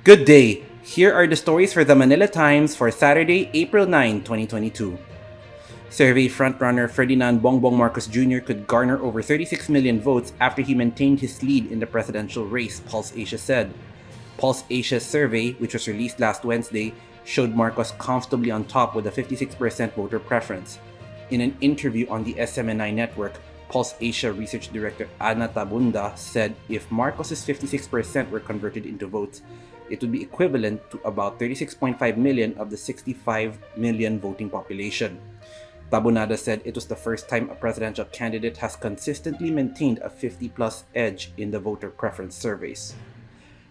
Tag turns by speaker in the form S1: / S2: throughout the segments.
S1: Good day! Here are the stories for the Manila Times for Saturday, April 9, 2022. Survey frontrunner Ferdinand Bongbong Marcos Jr. could garner over 36 million votes after he maintained his lead in the presidential race, Pulse Asia said. Pulse Asia's survey, which was released last Wednesday, showed Marcos comfortably on top with a 56% voter preference. In an interview on the SMNI network, Pulse Asia Research Director Ana Tabunda said if Marcos's 56% were converted into votes, it would be equivalent to about 36.5 million of the 65 million voting population. Tabunada said it was the first time a presidential candidate has consistently maintained a 50-plus edge in the voter preference surveys.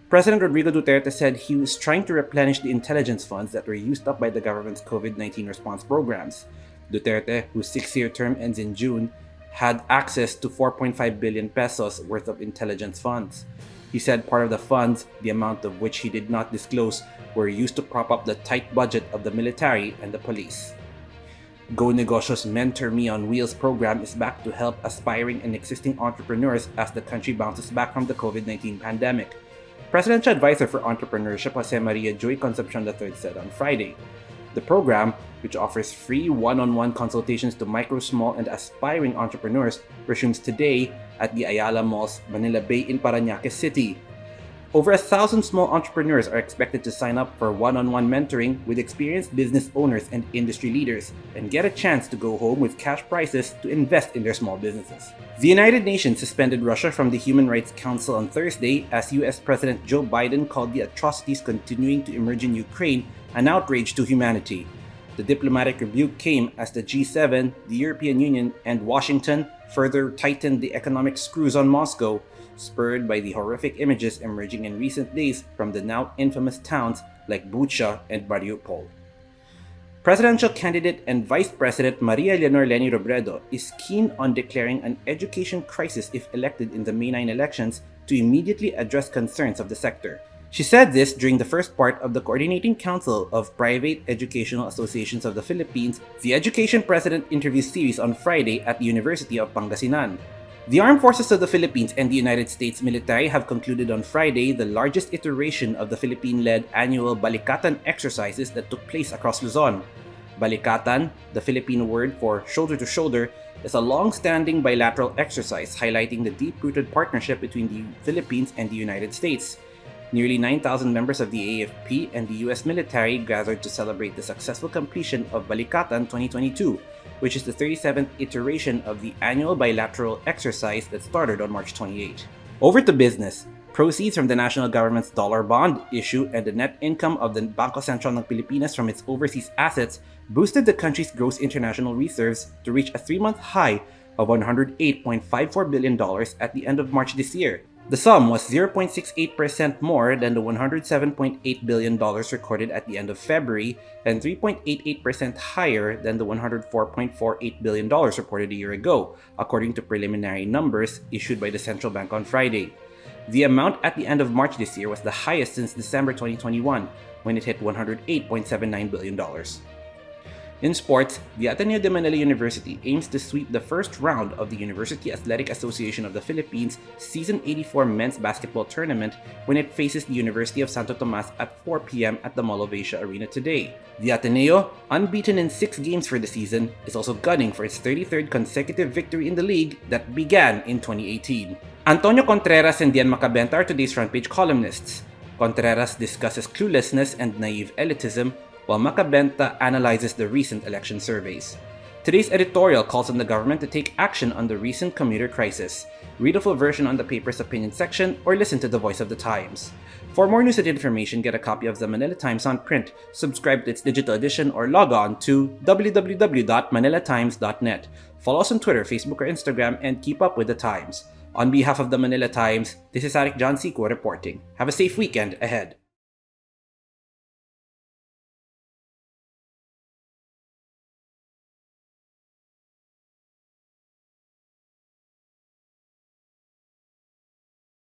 S1: President Rodrigo Duterte said he was trying to replenish the intelligence funds that were used up by the government's COVID-19 response programs. Duterte, whose 6-year term ends in June, had access to 4.5 billion pesos worth of intelligence funds. He said part of the funds, the amount of which he did not disclose, were used to prop up the tight budget of the military and the police. Go Negosyo's Mentor Me on Wheels program is back to help aspiring and existing entrepreneurs as the country bounces back from the COVID-19 pandemic. Presidential Advisor for Entrepreneurship Jose Maria Joy Concepcion III said on Friday. The program, which offers free one-on-one consultations to micro, small, and aspiring entrepreneurs, resumes today at the Ayala Mall's Manila Bay in Parañaque City. Over 1,000 small entrepreneurs are expected to sign up for one-on-one mentoring with experienced business owners and industry leaders and get a chance to go home with cash prizes to invest in their small businesses. The United Nations suspended Russia from the Human Rights Council on Thursday as US President Joe Biden called the atrocities continuing to emerge in Ukraine an outrage to humanity. The diplomatic rebuke came as the G7, the European Union, and Washington further tightened the economic screws on Moscow, spurred by the horrific images emerging in recent days from the now infamous towns like Bucha and Mariupol. Presidential candidate and Vice President Maria Leonor Leni Robredo is keen on declaring an education crisis if elected in the May 9 elections to immediately address concerns of the sector. She said this during the first part of the Coordinating Council of Private Educational Associations of the Philippines, the Education President interview series on Friday at the University of Pangasinan. The Armed Forces of the Philippines and the United States military have concluded on Friday the largest iteration of the Philippine-led annual Balikatan exercises that took place across Luzon. Balikatan, the Filipino word for shoulder to shoulder, is a long-standing bilateral exercise highlighting the deep-rooted partnership between the Philippines and the United States. Nearly 9,000 members of the AFP and the US military gathered to celebrate the successful completion of Balikatan 2022, which is the 37th iteration of the annual bilateral exercise that started on March 28. Over to business. Proceeds from the national government's dollar bond issue and the net income of the Bangko Sentral ng Pilipinas from its overseas assets boosted the country's gross international reserves to reach a 3-month high of $108.54 billion at the end of March this year. The sum was 0.68% more than the $107.8 billion recorded at the end of February and 3.88% higher than the $104.48 billion reported a year ago, according to preliminary numbers issued by the central bank on Friday. The amount at the end of March this year was the highest since December 2021, when it hit $108.79 billion. In sports, the Ateneo de Manila University aims to sweep the first round of the University Athletic Association of the Philippines Season 84 men's basketball tournament when it faces the University of Santo Tomas at 4 p.m. at the Mall of Asia Arena today. The Ateneo, unbeaten in 6 games for the season, is also gunning for its 33rd consecutive victory in the league that began in 2018. Antonio Contreras and Dian Macabenta are today's front page columnists. Contreras discusses cluelessness and naive elitism, while Macabenta analyzes the recent election surveys. Today's editorial calls on the government to take action on the recent commuter crisis. Read a full version on the paper's opinion section or listen to the Voice of the Times. For more news and information, get a copy of the Manila Times on print, subscribe to its digital edition, or log on to www.manilatimes.net. Follow us on Twitter, Facebook, or Instagram, and keep up with the Times. On behalf of the Manila Times, this is Arik John Seco reporting. Have a safe weekend ahead.